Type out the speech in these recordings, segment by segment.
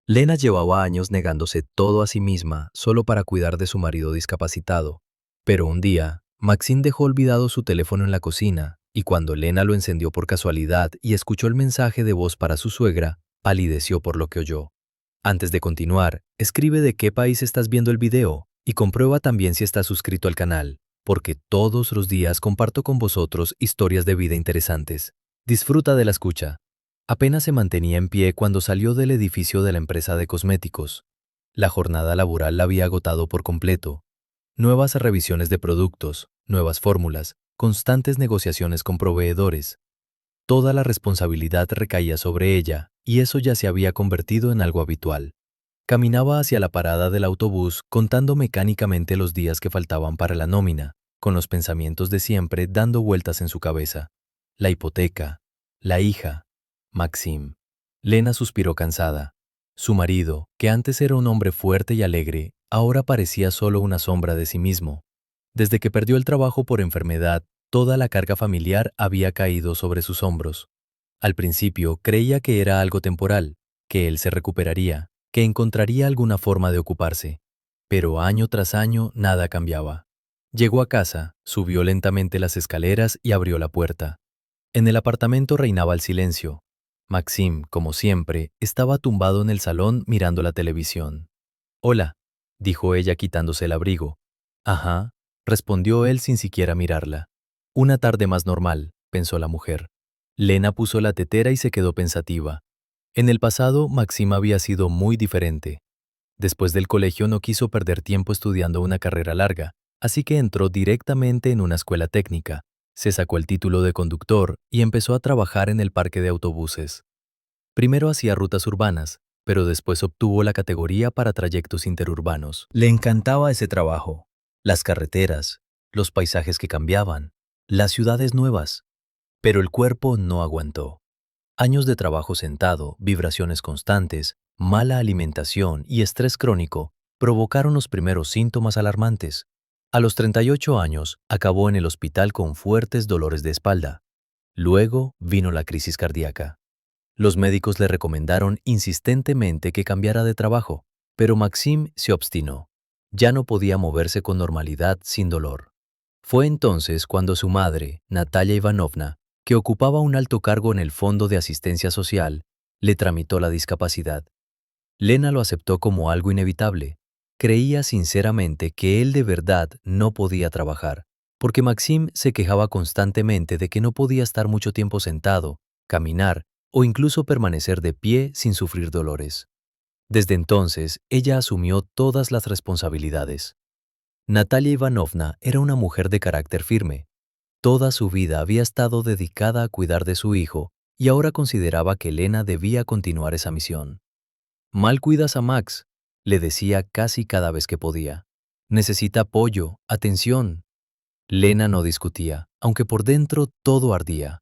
Lena llevaba años negándose todo a sí misma solo para cuidar de su marido discapacitado. Pero un día, Maxine dejó olvidado su teléfono en la cocina y cuando Lena lo encendió por casualidad y escuchó el mensaje de voz para su suegra, palideció por lo que oyó. Antes de continuar, escribe de qué país estás viendo el video y comprueba también si estás suscrito al canal, porque todos los días comparto con vosotros historias de vida interesantes. Disfruta de la escucha. Apenas se mantenía en pie cuando salió del edificio de la empresa de cosméticos. La jornada laboral la había agotado por completo. Nuevas revisiones de productos, nuevas fórmulas, constantes negociaciones con proveedores. Toda la responsabilidad recaía sobre ella, y eso ya se había convertido en algo habitual. Caminaba hacia la parada del autobús contando mecánicamente los días que faltaban para la nómina, con los pensamientos de siempre dando vueltas en su cabeza. La hipoteca, la hija, Maxim. Lena suspiró cansada. Su marido, que antes era un hombre fuerte y alegre, ahora parecía solo una sombra de sí mismo. Desde que perdió el trabajo por enfermedad, toda la carga familiar había caído sobre sus hombros. Al principio creía que era algo temporal, que él se recuperaría, que encontraría alguna forma de ocuparse. Pero año tras año nada cambiaba. Llegó a casa, subió lentamente las escaleras y abrió la puerta. En el apartamento reinaba el silencio. Maxim, como siempre, estaba tumbado en el salón mirando la televisión. «Hola», dijo ella quitándose el abrigo. «Ajá», respondió él sin siquiera mirarla. «Una tarde más normal», pensó la mujer. Lena puso la tetera y se quedó pensativa. En el pasado, Maxim había sido muy diferente. Después del colegio no quiso perder tiempo estudiando una carrera larga, así que entró directamente en una escuela técnica. Se sacó el título de conductor y empezó a trabajar en el parque de autobuses. Primero hacía rutas urbanas, pero después obtuvo la categoría para trayectos interurbanos. Le encantaba ese trabajo, las carreteras, los paisajes que cambiaban, las ciudades nuevas. Pero el cuerpo no aguantó. Años de trabajo sentado, vibraciones constantes, mala alimentación y estrés crónico provocaron los primeros síntomas alarmantes. A los 38 años, acabó en el hospital con fuertes dolores de espalda. Luego vino la crisis cardíaca. Los médicos le recomendaron insistentemente que cambiara de trabajo, pero Maxim se obstinó. Ya no podía moverse con normalidad sin dolor. Fue entonces cuando su madre, Natalia Ivanovna, que ocupaba un alto cargo en el Fondo de Asistencia Social, le tramitó la discapacidad. Lena lo aceptó como algo inevitable. Creía sinceramente que él de verdad no podía trabajar, porque Maxim se quejaba constantemente de que no podía estar mucho tiempo sentado, caminar o incluso permanecer de pie sin sufrir dolores. Desde entonces, ella asumió todas las responsabilidades. Natalia Ivanovna era una mujer de carácter firme. Toda su vida había estado dedicada a cuidar de su hijo y ahora consideraba que Lena debía continuar esa misión. «Mal cuidas a Max», le decía casi cada vez que podía. «Necesita apoyo, atención». Lena no discutía, aunque por dentro todo ardía.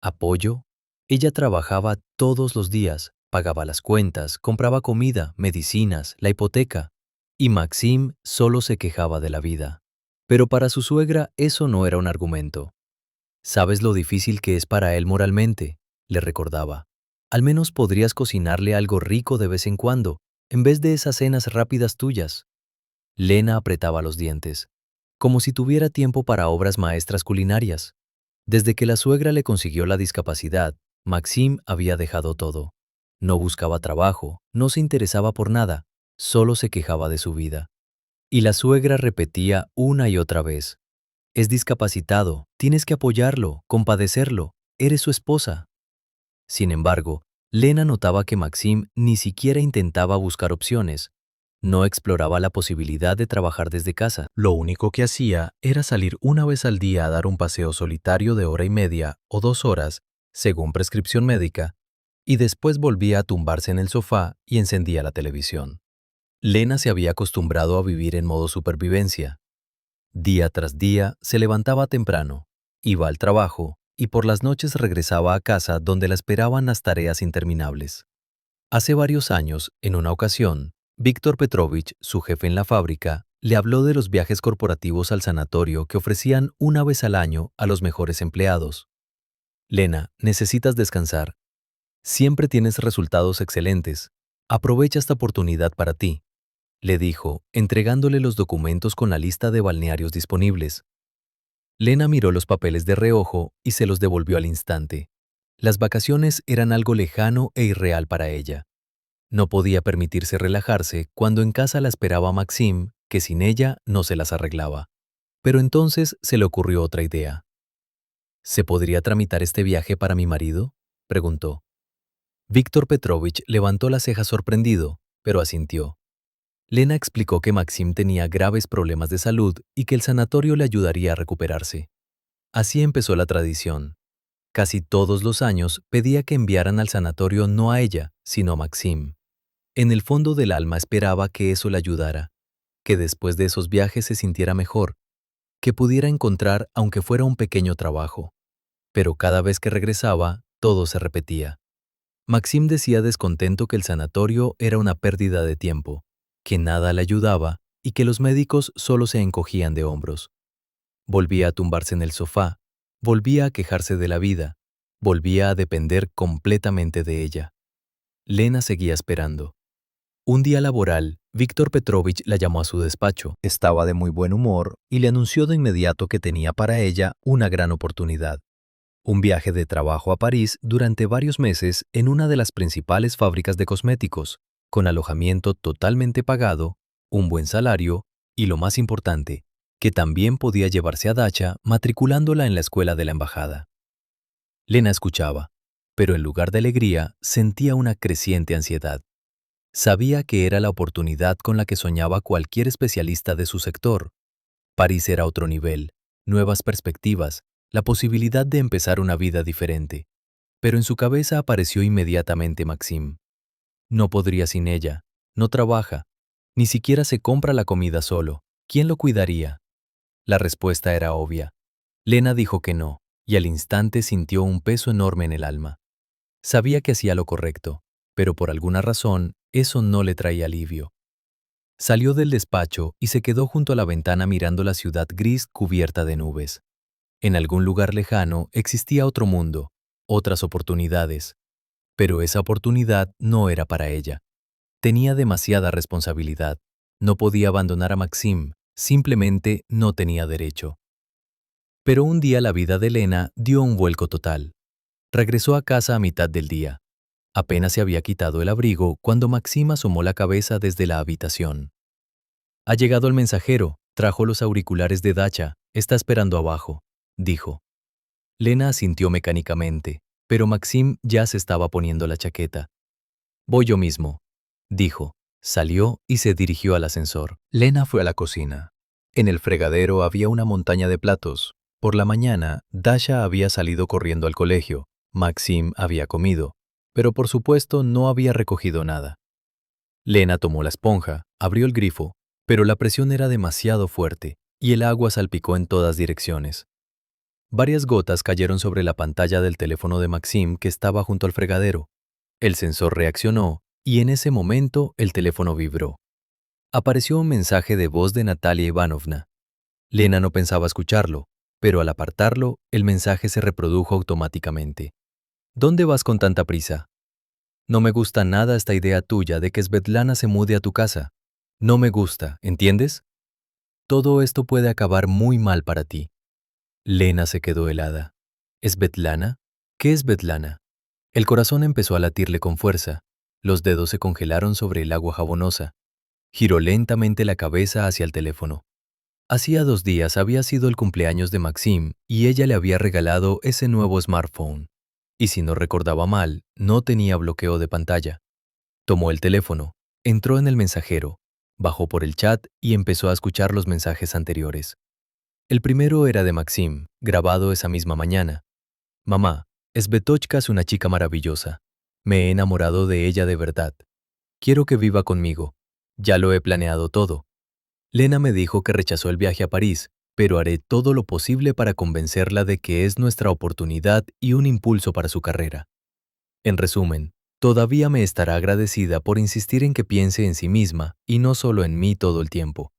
¿Apoyo? Ella trabajaba todos los días, pagaba las cuentas, compraba comida, medicinas, la hipoteca. Y Maxim solo se quejaba de la vida. Pero para su suegra eso no era un argumento. «¿Sabes lo difícil que es para él moralmente?», le recordaba. «Al menos podrías cocinarle algo rico de vez en cuando, en vez de esas cenas rápidas tuyas». Lena apretaba los dientes, como si tuviera tiempo para obras maestras culinarias. Desde que la suegra le consiguió la discapacidad, Maxim había dejado todo. No buscaba trabajo, no se interesaba por nada, solo se quejaba de su vida. Y la suegra repetía una y otra vez: «Es discapacitado, tienes que apoyarlo, compadecerlo, eres su esposa». Sin embargo, Lena notaba que Maxim ni siquiera intentaba buscar opciones. No exploraba la posibilidad de trabajar desde casa. Lo único que hacía era salir una vez al día a dar un paseo solitario de 1 hora y media o 2 horas, según prescripción médica, y después volvía a tumbarse en el sofá y encendía la televisión. Lena se había acostumbrado a vivir en modo supervivencia. Día tras día se levantaba temprano, iba al trabajo y por las noches regresaba a casa donde la esperaban las tareas interminables. Hace varios años, en una ocasión, Víctor Petrovich, su jefe en la fábrica, le habló de los viajes corporativos al sanatorio que ofrecían una vez al año a los mejores empleados. «Lena, necesitas descansar. Siempre tienes resultados excelentes. Aprovecha esta oportunidad para ti, le dijo, entregándole los documentos con la lista de balnearios disponibles. Lena miró los papeles de reojo y se los devolvió al instante. Las vacaciones eran algo lejano e irreal para ella. No podía permitirse relajarse cuando en casa la esperaba Maxim, que sin ella no se las arreglaba. Pero entonces se le ocurrió otra idea. ¿Se podría tramitar este viaje para mi marido?, preguntó. Víctor Petrovich levantó la ceja sorprendido, pero asintió. Lena explicó que Maxim tenía graves problemas de salud y que el sanatorio le ayudaría a recuperarse. Así empezó la tradición. Casi todos los años pedía que enviaran al sanatorio no a ella, sino a Maxim. En el fondo del alma esperaba que eso le ayudara, que después de esos viajes se sintiera mejor, que pudiera encontrar aunque fuera un pequeño trabajo. Pero cada vez que regresaba, todo se repetía. Maxim decía descontento que el sanatorio era una pérdida de tiempo, que nada le ayudaba y que los médicos solo se encogían de hombros. Volvía a tumbarse en el sofá, volvía a quejarse de la vida, volvía a depender completamente de ella. Lena seguía esperando. Un día laboral, Víctor Petrovich la llamó a su despacho. Estaba de muy buen humor y le anunció de inmediato que tenía para ella una gran oportunidad. Un viaje de trabajo a París durante varios meses en una de las principales fábricas de cosméticos, con alojamiento totalmente pagado, un buen salario y, lo más importante, que también podía llevarse a Dacha matriculándola en la escuela de la embajada. Lena escuchaba, pero en lugar de alegría sentía una creciente ansiedad. Sabía que era la oportunidad con la que soñaba cualquier especialista de su sector. París era otro nivel, nuevas perspectivas, la posibilidad de empezar una vida diferente. Pero en su cabeza apareció inmediatamente Maxim. No podría sin ella, no trabaja, ni siquiera se compra la comida solo. ¿Quién lo cuidaría? La respuesta era obvia. Lena dijo que no, y al instante sintió un peso enorme en el alma. Sabía que hacía lo correcto, pero por alguna razón eso no le traía alivio. Salió del despacho y se quedó junto a la ventana mirando la ciudad gris cubierta de nubes. En algún lugar lejano existía otro mundo, otras oportunidades. Pero esa oportunidad no era para ella. Tenía demasiada responsabilidad. No podía abandonar a Maxim, simplemente no tenía derecho. Pero un día la vida de Lena dio un vuelco total. Regresó a casa a mitad del día. Apenas se había quitado el abrigo cuando Maxim asomó la cabeza desde la habitación. «Ha llegado el mensajero, trajo los auriculares de Dacha, está esperando abajo», dijo. Lena asintió mecánicamente, pero Maxim ya se estaba poniendo la chaqueta. «Voy yo mismo», dijo. Salió y se dirigió al ascensor. Lena fue a la cocina. En el fregadero había una montaña de platos. Por la mañana, Dasha había salido corriendo al colegio. Maxim había comido, pero por supuesto no había recogido nada. Lena tomó la esponja, abrió el grifo, pero la presión era demasiado fuerte y el agua salpicó en todas direcciones. Varias gotas cayeron sobre la pantalla del teléfono de Maxim que estaba junto al fregadero. El sensor reaccionó y en ese momento el teléfono vibró. Apareció un mensaje de voz de Natalia Ivanovna. Lena no pensaba escucharlo, pero al apartarlo, el mensaje se reprodujo automáticamente. «¿Dónde vas con tanta prisa? No me gusta nada esta idea tuya de que Svetlana se mude a tu casa. No me gusta, ¿entiendes? Todo esto puede acabar muy mal para ti». Lena se quedó helada. ¿Svetlana? ¿Qué es Svetlana? El corazón empezó a latirle con fuerza. Los dedos se congelaron sobre el agua jabonosa. Giró lentamente la cabeza hacia el teléfono. Hacía 2 días había sido el cumpleaños de Maxim y ella le había regalado ese nuevo smartphone. Y si no recordaba mal, no tenía bloqueo de pantalla. Tomó el teléfono, entró en el mensajero, bajó por el chat y empezó a escuchar los mensajes anteriores. El primero era de Maxim, grabado esa misma mañana. «Mamá, Svetochka es una chica maravillosa. Me he enamorado de ella de verdad. Quiero que viva conmigo. Ya lo he planeado todo. Lena me dijo que rechazó el viaje a París, pero haré todo lo posible para convencerla de que es nuestra oportunidad y un impulso para su carrera. En resumen, todavía me estará agradecida por insistir en que piense en sí misma y no solo en mí todo el tiempo».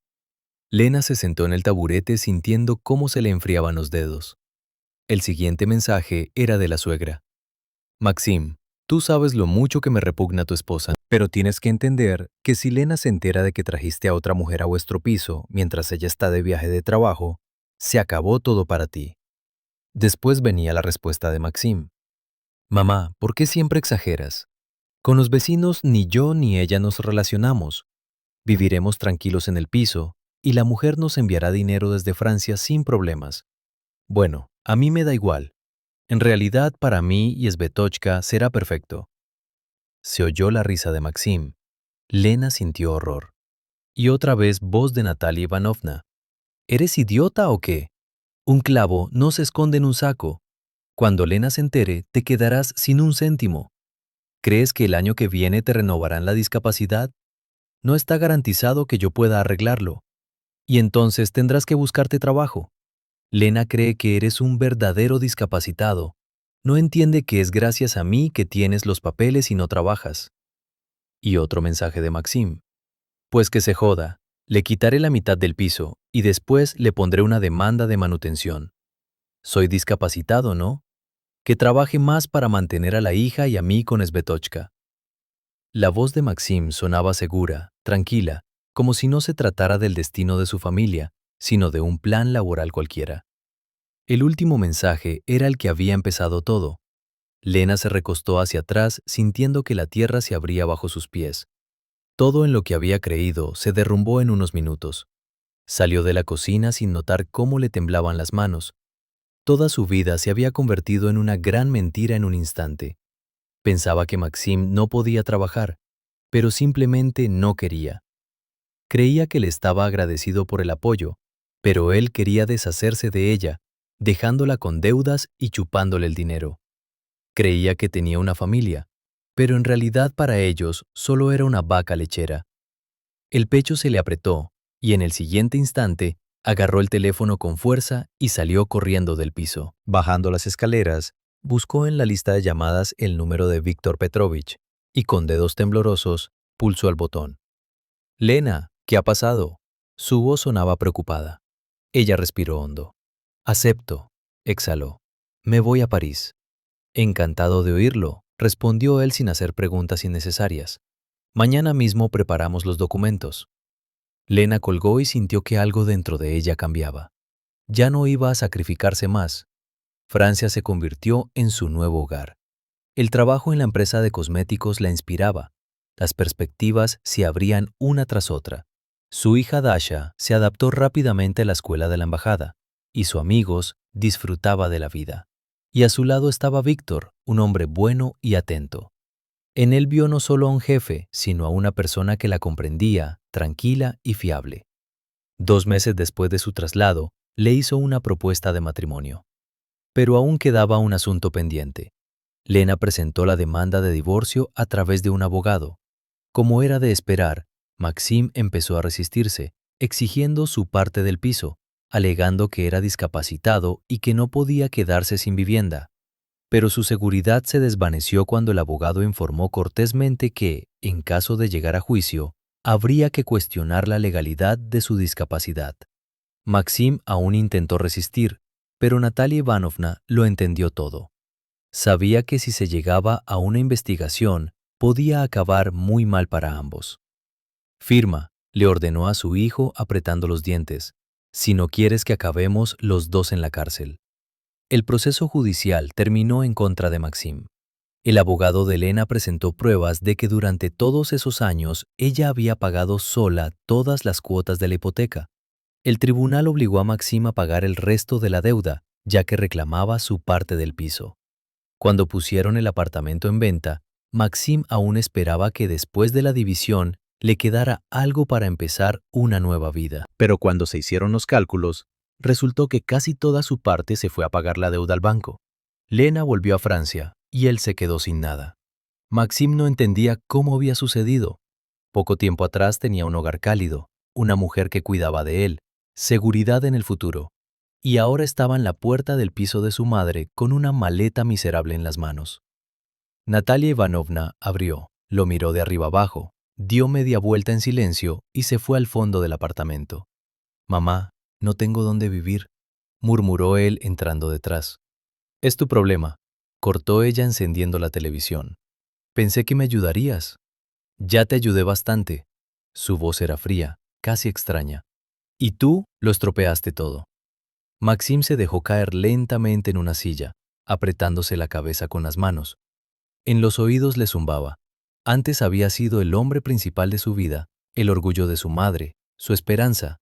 Lena se sentó en el taburete sintiendo cómo se le enfriaban los dedos. El siguiente mensaje era de la suegra. «Maxim, Tú sabes lo mucho que me repugna tu esposa, pero tienes que entender que si Lena se entera de que trajiste a otra mujer a vuestro piso mientras ella está de viaje de trabajo, se acabó todo para ti. Después venía la respuesta de Maxim. Mamá, ¿por qué siempre exageras? Con los vecinos ni yo ni ella nos relacionamos. Viviremos tranquilos en el piso y la mujer nos enviará dinero desde Francia sin problemas. Bueno, a mí me da igual. En realidad, para mí y Svetochka será perfecto. Se oyó la risa de Maxim. Lena sintió horror. Y otra vez voz de Natalia Ivanovna. ¿Eres idiota o qué? Un clavo no se esconde en un saco. Cuando Lena se entere, te quedarás sin un céntimo. ¿Crees que el año que viene te renovarán la discapacidad? No está garantizado que yo pueda arreglarlo. Y entonces tendrás que buscarte trabajo. Lena cree que eres un verdadero discapacitado. No entiende que es gracias a mí que tienes los papeles y no trabajas. Y otro mensaje de Maxim. Pues que se joda. Le quitaré la mitad del piso y después le pondré una demanda de manutención. Soy discapacitado, ¿no? Que trabaje más para mantener a la hija y a mí con Svetochka. La voz de Maxim sonaba segura, tranquila, como si no se tratara del destino de su familia, sino de un plan laboral cualquiera. El último mensaje era el que había empezado todo. Lena se recostó hacia atrás sintiendo que la tierra se abría bajo sus pies. Todo en lo que había creído se derrumbó en unos minutos. Salió de la cocina sin notar cómo le temblaban las manos. Toda su vida se había convertido en una gran mentira en un instante. Pensaba que Maxim no podía trabajar, pero simplemente no quería. Creía que le estaba agradecido por el apoyo, pero él quería deshacerse de ella, dejándola con deudas y chupándole el dinero. Creía que tenía una familia, pero en realidad para ellos solo era una vaca lechera. El pecho se le apretó y en el siguiente instante agarró el teléfono con fuerza y salió corriendo del piso. Bajando las escaleras, buscó en la lista de llamadas el número de Víctor Petrovich y con dedos temblorosos pulsó el botón. Lena, ¿qué ha pasado? Su voz sonaba preocupada. Ella respiró hondo. Acepto, exhaló. Me voy a París. Encantado de oírlo, respondió él sin hacer preguntas innecesarias. Mañana mismo preparamos los documentos. Lena colgó y sintió que algo dentro de ella cambiaba. Ya no iba a sacrificarse más. Francia se convirtió en su nuevo hogar. El trabajo en la empresa de cosméticos la inspiraba. Las perspectivas se abrían una tras otra. Su hija Dasha se adaptó rápidamente a la escuela de la embajada, y su amigos disfrutaba de la vida. Y a su lado estaba Víctor, un hombre bueno y atento. En él vio no solo a un jefe, sino a una persona que la comprendía, tranquila y fiable. 2 meses después de su traslado, le hizo una propuesta de matrimonio. Pero aún quedaba un asunto pendiente. Lena presentó la demanda de divorcio a través de un abogado. Como era de esperar, Maxim empezó a resistirse, exigiendo su parte del piso, alegando que era discapacitado y que no podía quedarse sin vivienda. Pero su seguridad se desvaneció cuando el abogado informó cortésmente que, en caso de llegar a juicio, habría que cuestionar la legalidad de su discapacidad. Maxim aún intentó resistir, pero Natalia Ivanovna lo entendió todo. Sabía que si se llegaba a una investigación, podía acabar muy mal para ambos. Firma, le ordenó a su hijo apretando los dientes, si no quieres que acabemos los dos en la cárcel. El proceso judicial terminó en contra de Maxim. El abogado de Lena presentó pruebas de que durante todos esos años ella había pagado sola todas las cuotas de la hipoteca. El tribunal obligó a Maxim a pagar el resto de la deuda, ya que reclamaba su parte del piso. Cuando pusieron el apartamento en venta, Maxim aún esperaba que después de la división le quedara algo para empezar una nueva vida. Pero cuando se hicieron los cálculos, resultó que casi toda su parte se fue a pagar la deuda al banco. Lena volvió a Francia y él se quedó sin nada. Maxim no entendía cómo había sucedido. Poco tiempo atrás tenía un hogar cálido, una mujer que cuidaba de él, seguridad en el futuro, y ahora estaba en la puerta del piso de su madre con una maleta miserable en las manos. Natalia Ivanovna abrió, lo miró de arriba abajo, dio media vuelta en silencio y se fue al fondo del apartamento. «Mamá, no tengo dónde vivir», murmuró él entrando detrás. «Es tu problema», cortó ella encendiendo la televisión. Pensé que me ayudarías. Ya te ayudé bastante. Su voz era fría, casi extraña. Y tú lo estropeaste todo. Maxim se dejó caer lentamente en una silla, apretándose la cabeza con las manos. En los oídos le zumbaba. Antes había sido el hombre principal de su vida, el orgullo de su madre, su esperanza.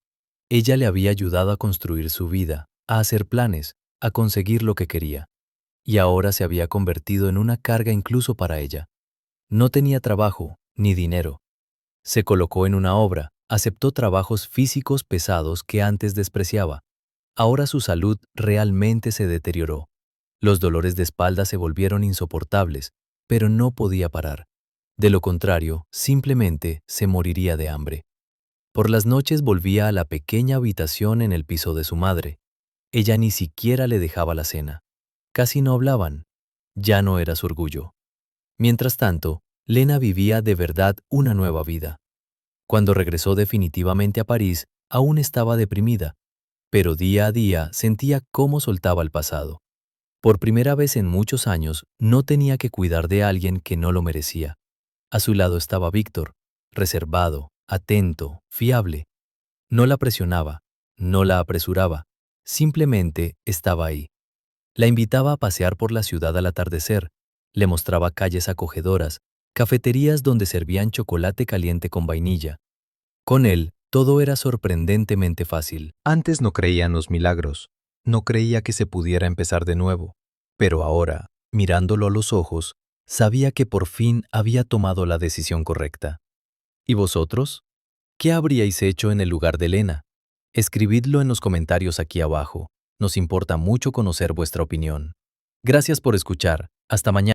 Ella le había ayudado a construir su vida, a hacer planes, a conseguir lo que quería. Y ahora se había convertido en una carga incluso para ella. No tenía trabajo, ni dinero. Se colocó en una obra, aceptó trabajos físicos pesados que antes despreciaba. Ahora su salud realmente se deterioró. Los dolores de espalda se volvieron insoportables, pero no podía parar. De lo contrario, simplemente se moriría de hambre. Por las noches volvía a la pequeña habitación en el piso de su madre. Ella ni siquiera le dejaba la cena. Casi no hablaban. Ya no era su orgullo. Mientras tanto, Lena vivía de verdad una nueva vida. Cuando regresó definitivamente a París, aún estaba deprimida, pero día a día sentía cómo soltaba el pasado. Por primera vez en muchos años, no tenía que cuidar de alguien que no lo merecía. A su lado estaba Víctor, reservado, atento, fiable. No la presionaba, no la apresuraba, simplemente estaba ahí. La invitaba a pasear por la ciudad al atardecer, le mostraba calles acogedoras, cafeterías donde servían chocolate caliente con vainilla. Con él, todo era sorprendentemente fácil. Antes no creía en los milagros, no creía que se pudiera empezar de nuevo, pero ahora, mirándolo a los ojos, sabía que por fin había tomado la decisión correcta. ¿Y vosotros? ¿Qué habríais hecho en el lugar de Lena? Escribidlo en los comentarios aquí abajo. Nos importa mucho conocer vuestra opinión. Gracias por escuchar. Hasta mañana.